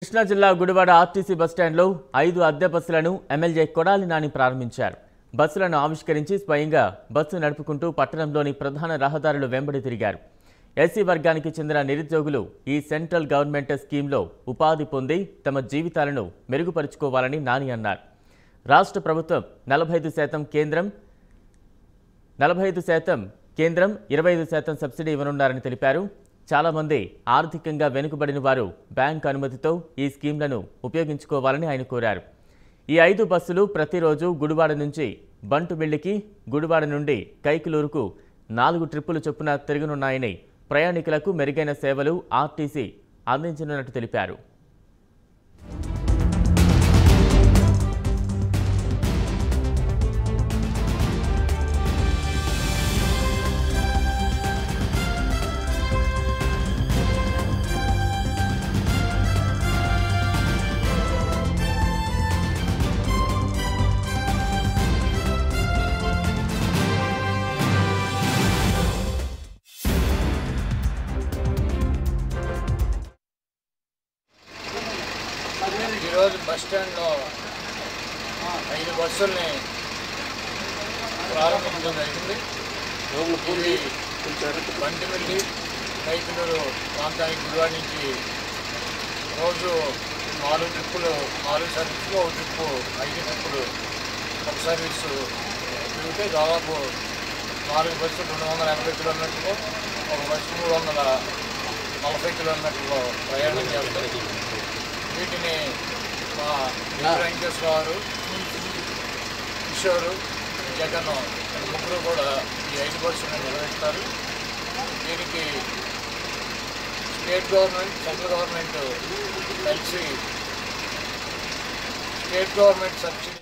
కృష్ణా జిల్లా గుడివాడ ఆర్టీసీ బస్టాండ్లో 5 అద్దె బస్సులను ఎమ్మెల్యే కొడాలి నాని ప్రారంభించారు. బస్సులను ఆవిష్కరించి స్వయంగా బస్సు నడుపుకుంటూ పట్టణంలోని ప్రధాన రహదారులు వెంబడి తిరిగారు. ఎస్సీ వర్గానికి చెందిన నిరుద్యోగులు ఈ సెంట్రల్ గవర్నమెంట్ స్కీమ్లో ఉపాధి పొంది తమ జీవితాలను మెరుగుపరుచుకోవాలని నాని అన్నారు. రాష్ట్ర ప్రభుత్వం 45% కేంద్రం 25% సబ్సిడీ ఇవ్వనున్నారని తెలిపారు. చాలా మంది ఆర్థికంగా వెనుకబడిన వారు బ్యాంక్ అనుమతితో ఈ స్కీమ్లను ఉపయోగించుకోవాలని ఆయన కోరారు. ఈ 5 బస్సులు ప్రతిరోజు గుడివాడ నుంచి బంటుమిల్లికి, గుడివాడ నుండి కైకలూరుకు 4 ట్రిప్పులు చొప్పున తిరగనున్నాయని, ప్రయాణికులకు మెరుగైన సేవలు ఆర్టీసీ అందించనున్నట్టు తెలిపారు. ఈరోజు బస్టాండ్లో 5 బస్సుల్ని ప్రారంభించడం జరిగింది. బంటిమిల్లి, కైకలూరు ప్రాంతానికి గుడివాడ నుంచి రోజు 4 ట్రిప్పులు, 4 సర్వీసులు, ఒక ట్రిప్పు 5 ట్రిప్పులు, ఒక సర్వీసు తిరిగితే దాదాపు 4 బస్సులు 280 కిలోమీటర్లు, ఒక బస్సు 340 కిలోమీటర్లు ప్రయాణం చేస్తారు. వీటిని మా వెంకటేశ్వర గారు, కిషోరు, జగన్ ముగ్గురు కూడా ఈ 5 బస్సులను నిర్వహిస్తారు. దీనికి స్టేట్ గవర్నమెంట్, సెంట్రల్ గవర్నమెంట్ కలిసి స్టేట్ గవర్నమెంట్ సబ్సిడీ